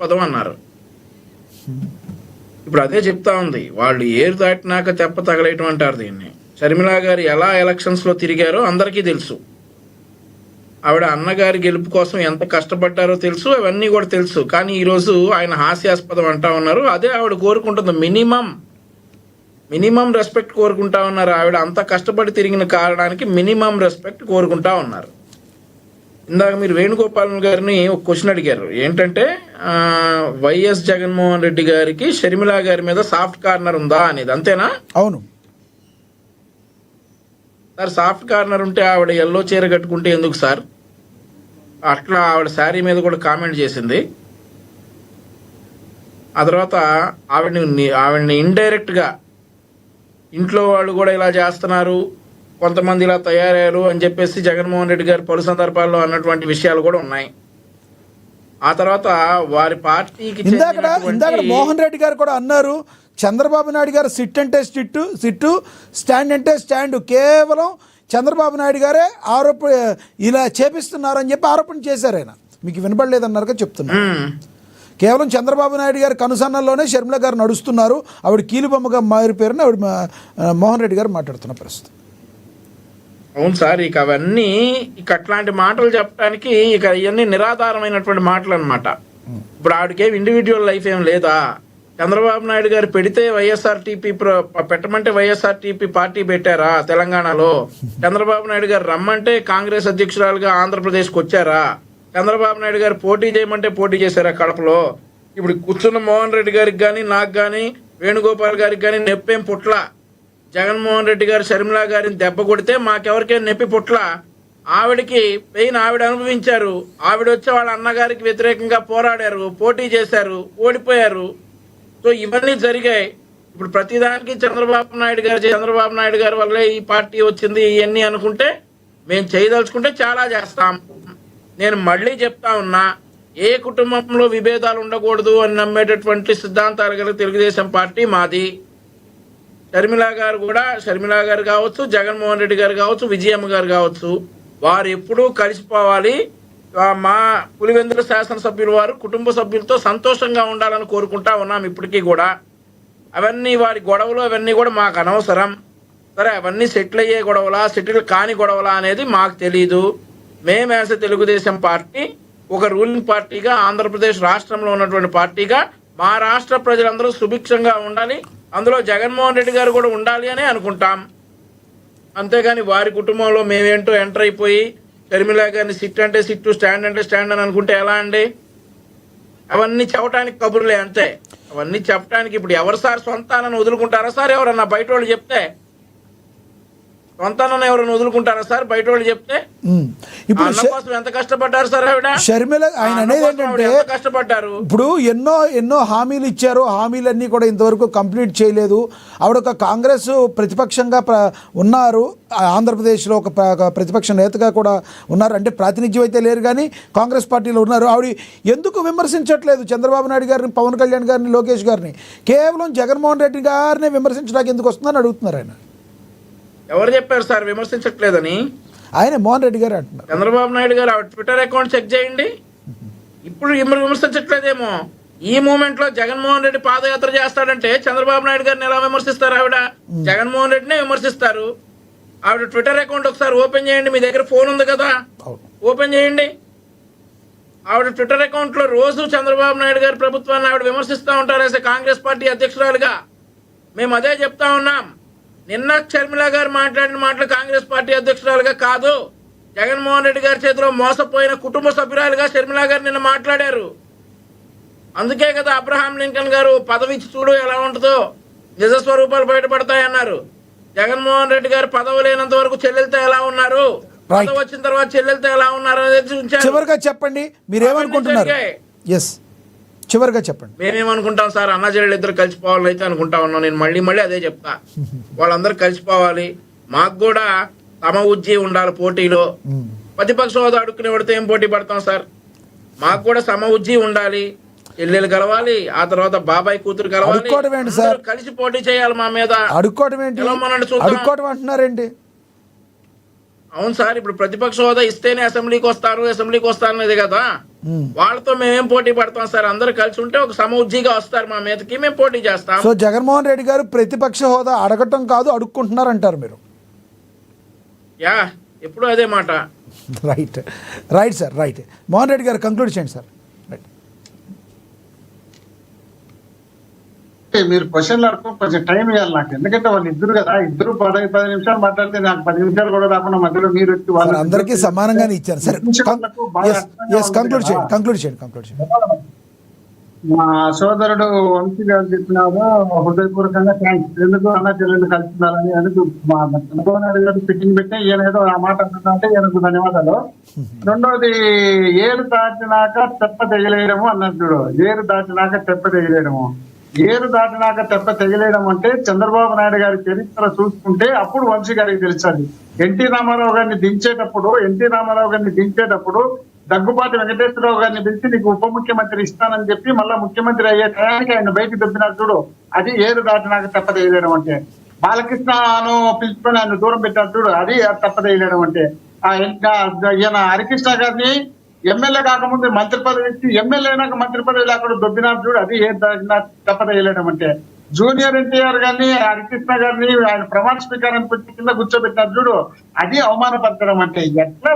పదం అన్నారు. ఇప్పుడు అదే చెప్తా ఉంది, వాళ్ళు ఏరు దాటినాక తెప్ప తగలేయటం అంటారు దీన్ని. షర్మిల గారు ఎలా ఎలక్షన్స్లో తిరిగారో అందరికీ తెలుసు. ఆవిడ అన్నగారి గెలుపు కోసం ఎంత కష్టపడ్డారో తెలుసు, అవన్నీ కూడా తెలుసు. కానీ ఈరోజు ఆయన హాస్యాస్పదం అంటా ఉన్నారు. అదే ఆవిడ కోరుకుంటుంది, మినిమం రెస్పెక్ట్ కోరుకుంటా ఉన్నారు. ఆవిడ అంత కష్టపడి తిరిగిన కారణానికి మినిమం రెస్పెక్ట్ కోరుకుంటా ఉన్నారు. ఇందాక మీరు వేణుగోపాల్ గారిని ఒక క్వశ్చన్ అడిగారు, ఏంటంటే వైఎస్ జగన్మోహన్ రెడ్డి గారికి షర్మిల గారి మీద సాఫ్ట్ కార్నర్ ఉందా అనేది. అంతేనా? అవును సార్, సాఫ్ట్ కార్నర్ ఉంటే ఆవిడ ఎల్లో చీర కట్టుకుంటే ఎందుకు సార్? అట్లా ఆవిడ శారీ మీద కూడా కామెంట్ చేసింది. ఆ తర్వాత ఆవిడని ఇండైరెక్ట్గా ఇంట్లో వాళ్ళు కూడా ఇలా చేస్తున్నారు, కొంతమంది ఇలా తయారయ్యారు అని చెప్పేసి జగన్మోహన్ రెడ్డి గారు పలు సందర్భాల్లో అన్నటువంటి విషయాలు కూడా ఉన్నాయి. ఆ తర్వాత వారి పార్టీకి ఇందాక మోహన్ రెడ్డి గారు కూడా అన్నారు, చంద్రబాబు నాయుడు గారు సిట్ అంటే సిట్టు, స్టాండ్ అంటే స్టాండ్, కేవలం చంద్రబాబు నాయుడు గారే ఇలా చేపిస్తున్నారు అని చెప్పి ఆరోపణ చేశారు. ఆయన మీకు వినపడలేదన్నారుగా చెప్తున్నారు. కేవలం చంద్రబాబు నాయుడు గారి కనుసన్నల్లోనే షర్మిల గారు నడుస్తున్నారు, ఆవిడ కీలుబొమ్మగా మారిపోయారని ఆవిడ మోహన్ రెడ్డి గారు మాట్లాడుతున్న ప్రస్తుతం. అవును సార్, ఇక అవన్నీ అట్లాంటి మాటలు చెప్పడానికి ఇవన్నీ నిరాధారమైనటువంటి మాటలు అనమాట. ఇప్పుడు ఆవిడకేం ఇండివిజువల్ లైఫ్ ఏం లేదా? చంద్రబాబు నాయుడు గారు పెడితే వైఎస్ఆర్టీపీ పెట్టమంటే వైఎస్ఆర్టీపీ పార్టీ పెట్టారా తెలంగాణలో? చంద్రబాబు నాయుడు గారు రమ్మంటే కాంగ్రెస్ అధ్యక్షురాలుగా ఆంధ్రప్రదేశ్కి వచ్చారా? చంద్రబాబు నాయుడు గారు పోటీ చేయమంటే పోటీ చేశారా కడపలో? ఇప్పుడు కూర్చున్న మోహన్ రెడ్డి గారికి కానీ, నాకు కానీ, వేణుగోపాల్ గారికి కానీ నొప్పేం పుట్ల. జగన్మోహన్ రెడ్డి గారు షర్మిల గారిని దెబ్బ కొడితే మాకెవరికేం నొప్పి పుట్ల. ఆవిడకి పెయిన్ ఆవిడ అనుభవించారు. ఆవిడ వచ్చి వాళ్ళ అన్నగారికి వ్యతిరేకంగా పోరాడారు, పోటీ చేశారు, ఓడిపోయారు. సో ఇవన్నీ జరిగాయి. ఇప్పుడు ప్రతిదానికి చంద్రబాబు నాయుడు గారి వల్లే ఈ పార్టీ వచ్చింది ఇవన్నీ అనుకుంటే, మేము చేయదలుచుకుంటే చాలా చేస్తాం. నేను మళ్ళీ చెప్తా ఉన్నా, ఏ కుటుంబంలో విభేదాలు ఉండకూడదు అని నమ్మేటటువంటి సిద్ధాంతాలు గల తెలుగుదేశం పార్టీ మాది. షర్మిల గారు కావచ్చు, జగన్మోహన్ రెడ్డి గారు కావచ్చు, విజయమ్మ గారు కావచ్చు, వారు ఎప్పుడూ కలిసిపోవాలి. మా పులివెందుల శాసనసభ్యులు వారు కుటుంబ సభ్యులతో సంతోషంగా ఉండాలని కోరుకుంటా ఉన్నాం ఇప్పటికీ కూడా. అవన్నీ వారి గొడవలు అవన్నీ కూడా మాకు అనవసరం. సరే, అవన్నీ సెటిల్ అయ్యే గొడవలా, సెటిల్ కాని గొడవలా అనేది మాకు తెలీదు. మేము యాజ్ తెలుగుదేశం పార్టీ ఒక రూలింగ్ పార్టీగా, ఆంధ్రప్రదేశ్ రాష్ట్రంలో ఉన్నటువంటి పార్టీగా మా రాష్ట్ర ప్రజలందరూ సుభిక్షంగా ఉండాలి, అందులో జగన్మోహన్ రెడ్డి గారు కూడా ఉండాలి అని అనుకుంటాం. అంతేగాని వారి కుటుంబంలో మేమేంటో ఎంటర్ అయిపోయి షర్మిల గారిని సిట్ అంటే సిట్టు, స్టాండ్ అంటే స్టాండ్ అని అనుకుంటే ఎలా అండి? అవన్నీ చెప్పడానికి కబుర్లే అంతే. అవన్నీ చెప్పడానికి ఇప్పుడు ఎవరు సార్ సొంతానని వదులుకుంటారా సార్? ఎవరన్నా బయట వాళ్ళు చెప్తే సొంతానని ఎవరైనా వదులుకుంటారా సార్ బయట వాళ్ళు చెప్తే? అన్న కోసం ఎంత కష్టపడ్డారు సార్ ఆవిడ? షర్మిల ఆయన అనేది ఏంటంటే కష్టపడ్డారు. ఇప్పుడు ఎన్నో హామీలు ఇచ్చారు, హామీలన్నీ కూడా ఇంతవరకు కంప్లీట్ చేయలేదు. ఆవిడ ఒక కాంగ్రెస్ ప్రతిపక్షంగా ఉన్నారు, ఆంధ్రప్రదేశ్లో ఒక ప్రతిపక్ష నేతగా కూడా ఉన్నారు. అంటే ప్రాతినిధ్యం అయితే లేరు కానీ కాంగ్రెస్ పార్టీలో ఉన్నారు. ఆవిడ ఎందుకు విమర్శించట్లేదు చంద్రబాబు నాయుడు గారిని, పవన్ కళ్యాణ్ గారిని, లోకేష్ గారిని? కేవలం జగన్మోహన్ రెడ్డి గారిని విమర్శించడానికి ఎందుకు వస్తుందని అడుగుతున్నారు. ఆయన ఎవరు చెప్పారు సార్ విమర్శించట్లేదని? ఆయన మోహన్ రెడ్డి గారు అంటున్నారు. చంద్రబాబు నాయుడు గారు ట్విట్టర్ అకౌంట్ చెక్ చేయండి. ఇప్పుడు విమర్శించట్లేదేమో. ఈ మూమెంట్ లో జగన్మోహన్ రెడ్డి పాదయాత్ర చేస్తాడంటే చంద్రబాబు నాయుడు గారిని ఎలా విమర్శిస్తారు? ఆవిడ జగన్మోహన్ రెడ్డినే విమర్శిస్తారు. ఆవిడ ట్విట్టర్ అకౌంట్ ఒకసారి ఓపెన్ చేయండి, మీ దగ్గర ఫోన్ ఉంది కదా, ఓపెన్ చేయండి. ఆవిడ ట్విట్టర్ అకౌంట్ లో రోజు చంద్రబాబు నాయుడు గారి ప్రభుత్వాన్ని ఆవిడ విమర్శిస్తూ ఉంటారు కాంగ్రెస్ పార్టీ అధ్యక్షురాలుగా. మేము అదే చెప్తా ఉన్నాం. నిన్న షర్మిల గారు మాట్లాడిన మాటలు కాంగ్రెస్ పార్టీ అధ్యక్షురాలుగా కాదు, జగన్మోహన్ రెడ్డి గారి చేతిలో మోసపోయిన కుటుంబ సభ్యురాలుగా షర్మిల గారు నిన్న మాట్లాడారు. అందుకే కదా అబ్రహాం లింకన్ గారు పదవి ఇచ్చి చూడు ఎలా ఉంటుందో, నిజ స్వరూపాలు బయటపడతాయన్నారు. జగన్మోహన్ రెడ్డి గారు పదవి లేనంత వరకు చెల్లెలతో ఎలా ఉన్నారు, పదవి వచ్చిన తర్వాత చెల్లెలతో ఎలా ఉన్నారు అనేది చూపించారు. చివరిగా చెప్పండి, మీరేమనుకుంటున్నారు? చివరిగా చెప్పండి. మేమేమనుకుంటాం సార్, అన్న చెల్లెలు ఇద్దరు కలిసిపోవాలని అయితే అనుకుంటా ఉన్నాం. నేను మళ్ళీ అదే చెప్తా, వాళ్ళందరూ కలిసిపోవాలి. మాకు కూడా తమ ఉజ్జీ ఉండాలి పోటీలో. ప్రతిపక్ష హోదా అడుక్కుని పడితే ఏం పోటీ పడతాం సార్? మాకు కూడా సమ ఉజ్జీ ఉండాలి. చెల్లెలు కలవాలి, ఆ తర్వాత బాబాయ్ కూతురు కలవాలి, కలిసి పోటీ చేయాలి మా మీద. అడుక్కోవడం ఏంటి? అడుక్కోవడం అంటున్నారేంటి? అవును సార్, ఇప్పుడు ప్రతిపక్ష హోదా ఇస్తేనే అసెంబ్లీకి వస్తారు అనేది కదా. వాళ్ళతో మేమేం పోటీ పడతాం సార్? అందరూ కలిసి ఉంటే ఒక సమఉజ్జీగా వస్తారు మా మీదకి, మేము పోటీ చేస్తాం. సో జగన్మోహన్ రెడ్డి గారు ప్రతిపక్ష హోదా అడగటం కాదు, అడుక్కుంటున్నారంటారు మీరు. యా, ఎప్పుడు అదే మాట. Right right sir, right. Mohan Reddy గారు కంక్లూడ్ చేయండి సార్. రైట్. మీరు క్వశ్చన్లు అడుగు కొంచెం టైం ఇవ్వాలి నాకు, ఎందుకంటే వాళ్ళు ఇద్దరు కదా, ఇద్దరు 10 నిమిషాలు మాట్లాడితే నాకు 10 నిమిషాలు కూడా రాకుండా మధ్యలో మీరు వచ్చి సార్ అందరికీ సమానంగానే ఇచ్చారు సార్. కంక్లూడ్ చేయండి. మా సోదరుడు వంశీ గారు చెప్పినారు హృదయపూర్వకంగా థ్యాంక్స్. ఎందుకు అన్న చెల్లెలు కలుస్తున్నారని, ఎందుకు మా చంద్రబాబు నాయుడు గారు ఫిట్టింగ్ పెట్టి ఈయన ఏదో ఆ మాట అంటున్నారంటే ఈయనకు ధన్యవాదాలు. రెండోది, ఏరు దాటినాక తెప్ప తెగిలేయడము అన్నట్టు. ఏరు దాటినాక తెప్ప తెగిలేయడము అంటే చంద్రబాబు నాయుడు గారి చరిత్ర చూసుకుంటే అప్పుడు వంశీ గారికి తెలుసండి. ఎన్టీ రామారావు గారిని దించేటప్పుడు దగ్గుబాటి వెంకటేశ్వరరావు గారిని పిలిచి నీకు ఉప ముఖ్యమంత్రి ఇస్తానని చెప్పి మళ్ళా ముఖ్యమంత్రి అయ్యే టయానికి ఆయన బయటకు దొబ్బినారు చూడు, అది ఏరు దాటినాక తెప్పదేయలేడం అంటే. బాలకృష్ణను పిలుచుకొని ఆయన దూరం పెట్టారు చూడు, అది తెప్పదేయలేడం అంటే. ఈయన హరికృష్ణ గారిని ఎమ్మెల్యే కాకముందు మంత్రి పదవి ఇచ్చి ఎమ్మెల్యే అయినాక మంత్రి పదవి లేకుండా దొబ్బినారు చూడు, అది ఏరు తెప్పదేయలేడం అంటే. జూనియర్ ఎన్టీఆర్ గారిని హరికృష్ణ గారిని ఆయన ప్రమాణ స్వీకారానికి వచ్చి కింద కూర్చోబెట్టారు చూడు, అది అవమానపరచడం అంటే. ఎట్లా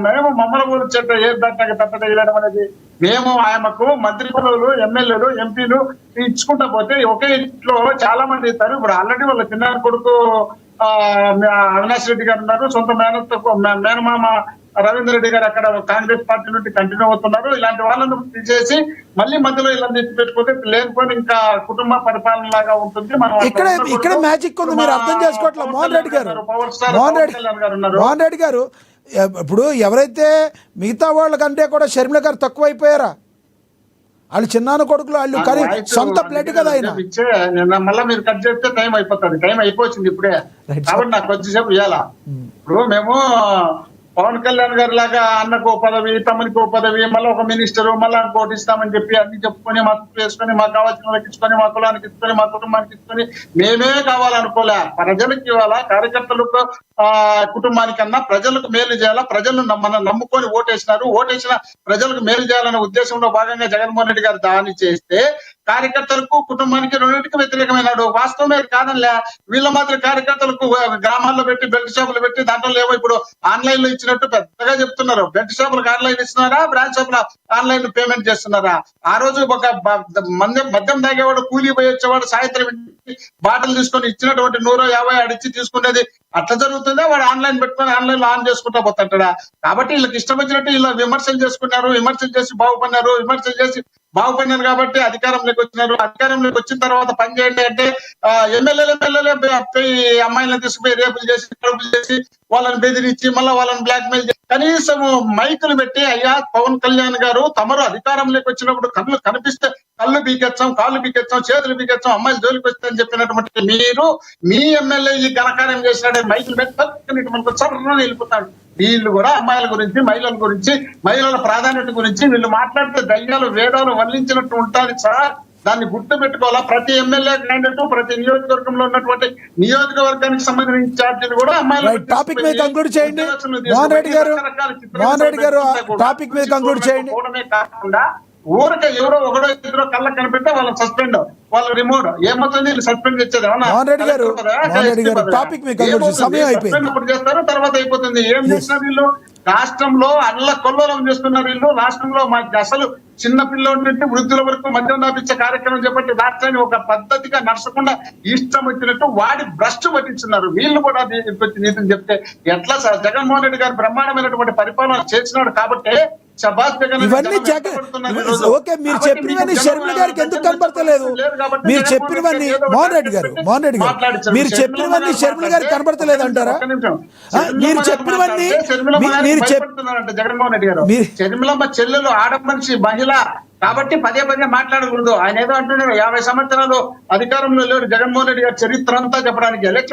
మేము మమ్మల్ని కూర్చోట ఏది దాటాక తప్పదగలడం అనేది. మేము ఆయనకు మంత్రి పదవులు, ఎమ్మెల్యేలు, ఎంపీలు ఇచ్చుకుంటా పోతే ఒకే ఇంట్లో చాలా మంది ఇస్తారు. ఇప్పుడు ఆల్రెడీ వాళ్ళ చిన్న కొడుకు అవినాష్ రెడ్డి గారు ఉన్నారు, సొంత మేనమామ రవీంద్ర రెడ్డి గారు అక్కడ కాంగ్రెస్ పార్టీ నుండి కంటిన్యూ అవుతున్నారు. ఇలాంటి వాళ్ళను తీసేసి మళ్ళీ మధ్యలో ఇలా పెట్టుకుంటే లేకపోతే ఇంకా కుటుంబ పరిపాలన లాగా ఉంటుంది. ఇక్కడ మ్యాజిక్ ఉంది, మీరు అర్థం చేసుకోవట్లేదు. మోహన్ రెడ్డి గారు ఇప్పుడు ఎవరైతే మిగతా వాళ్ళకంటే కూడా షర్మిల గారు తక్కువ అయిపోయారా? వాళ్ళు చిన్నాన్న కొడుకులు, వాళ్ళు కానీ సొంత బ్లడ్ కదా ఆయన. మళ్ళీ మీరు కట్ చేస్తే టైం అయిపోతుంది. టైం అయిపోయింది ఇప్పుడే, కాబట్టి నాకు కొద్దిసేపు ఇవ్వాలా. ఇప్పుడు మేము పవన్ కళ్యాణ్ గారి లాగా అన్నకు పదవి, తమ్మునికి పదవి, మళ్ళీ ఒక మినిస్టర్, మళ్ళీ ఇంకోటి ఇస్తామని చెప్పి అన్ని చెప్పుకొని మా చుట్టూ వేసుకొని మాకు కావాల్సిన వాళ్ళకి ఇచ్చుకొని, మా కులానికి ఇచ్చుకొని, మా కుటుంబానికి ఇచ్చుకొని మేమే కావాలనుకోలే. ప్రజలకు ఇవ్వాలా, కార్యకర్తలకు కుటుంబానికన్నా ప్రజలకు మేలు చేయాలా. ప్రజలు మనం నమ్ముకొని ఓటేసిన ప్రజలకు మేలు చేయాలనే ఉద్దేశంలో భాగంగా జగన్మోహన్ రెడ్డి గారు దాన్ని చేస్తే కార్యకర్తలకు కుటుంబానికి రెండింటికి వ్యతిరేకమైనాడు. వాస్తవమే కాదనిలే. వీళ్ళ మాత్రం కార్యకర్తలకు గ్రామాల్లో పెట్టి బెల్ట్ షాపులు పెట్టి దాంట్లో లేవో ఇప్పుడు ఆన్లైన్ లో ఇచ్చినట్టు పెద్దగా చెప్తున్నారు. బెల్ట్ షాపులకు ఆన్లైన్ ఇస్తున్నారా, బ్రాంచ్ షాపుల ఆన్లైన్ పేమెంట్ చేస్తున్నారా? ఆ రోజు ఒక మద్యం తాగేవాడు, కూలీ పోయి వచ్చేవాడు, సాయంత్రం బాటలు తీసుకొని ఇచ్చినటువంటి 150 ఆడిచ్చి తీసుకునేది అట్లా జరుగుతుందా? వాడు ఆన్లైన్ పెట్టుకొని ఆన్లైన్ లో ఆన్ చేసుకుంటా పోతాడా? కాబట్టి వీళ్ళకి ఇష్టం వచ్చినట్టు ఇలా విమర్శలు చేసుకున్నారు, విమర్శలు చేసి బాగుపడినారు కాబట్టి అధికారంలోకి వచ్చినారు. అధికారంలోకి వచ్చిన తర్వాత పని చేయండి అంటే ఎమ్మెల్యేలే అమ్మాయిలను తీసుకుపోయి రేపులు చేసి వాళ్ళని బెదిరించి మళ్ళీ వాళ్ళని బ్లాక్ మెయిల్ చేసి కనీసం మైకులు పెట్టి, అయ్యా పవన్ కళ్యాణ్ గారు తమరు అధికారంలోకి వచ్చినప్పుడు కళ్ళు కనిపిస్తే కళ్ళు పీకెచ్చాం, కాళ్ళు పీకెచ్చాం, చేతులు పీకెచ్చాం, అమ్మాయిలు జోలికి వస్తాయని చెప్పినటువంటి మీరు మీ ఎమ్మెల్యే ఈ ఘనకార్యం చేసినాడే మైకులు పెట్టి మనకు చర్రని వెళ్ళిపోతాడు. వీళ్ళు కూడా అమ్మాయిల గురించి, మహిళల గురించి, మహిళల ప్రాధాన్యత గురించి వీళ్ళు మాట్లాడితే దయ్యాలు వేదాలు వల్లించినట్టు ఉంటుంది సార్. దాన్ని గుర్తు పెట్టుకోవాలా. ప్రతి ఎమ్మెల్యే క్యాండిడేట్, ప్రతి నియోజకవర్గంలో ఉన్నటువంటి నియోజకవర్గానికి సంబంధించిన ఇన్ఛార్జీలు కూడా అమ్మాయిలు. టాపిక్ మీద కంక్లూడ్ చేయండి మోహన్ రెడ్డి గారు. టాపిక్ మీద కంక్లూడ్ చేయండి. కాకుండా ఊరికే ఎవరో ఒకడో ఇద్దరు కళ్ళ కనిపెట్టే వాళ్ళని సస్పెండ్, వాళ్ళ రిమోట్ ఏమవుతుంది, సస్పెండ్ చేసేది అప్పుడు చేస్తారు, తర్వాత అయిపోతుంది. ఏం చేస్తున్నారు వీళ్ళు? రాష్ట్రంలో అల్ల కొల్లోలం చేస్తున్నారు వీళ్ళు. రాష్ట్రంలో మాకు అసలు చిన్న పిల్లల నుండి వృద్ధుల వరకు మద్యం దాపించే కార్యక్రమం చేపట్టి రాష్ట్రాన్ని ఒక పద్ధతిగా నడచకుండా ఇష్టం వచ్చినట్టు వాడి భ్రష్టు పట్టించున్నారు. వీళ్ళు కూడా నీతిని చెప్తే ఎట్లా సార్? జగన్మోహన్ రెడ్డి గారు బ్రహ్మాండమైనటువంటి పరిపాలన చేసినాడు కాబట్టి ఇవన్నీ ఓకే. మీరు చెప్పినవన్నీ షర్మిల గారికి ఎందుకు కనబడతలేదు? మీరు చెప్పినవన్నీ మోహన్ రెడ్డి గారు మీరు చెప్పినవన్నీ షర్మిల గారికి కనబడతలేదు అంటారా? మీరు చెప్పినవన్నీ జగన్మోహన్ రెడ్డి గారు షర్మిలమ్మ చెల్లెలు, ఆడ మనిషి, మహిళ కాబట్టి పదే మాట్లాడకూడదు. ఆయన ఏదో అంటున్నారు 50 సంవత్సరాలు అధికారంలో లేరు జగన్మోహన్ రెడ్డి గారి చరిత్ర అంతా చెప్పడానికి. ఎలక్షన్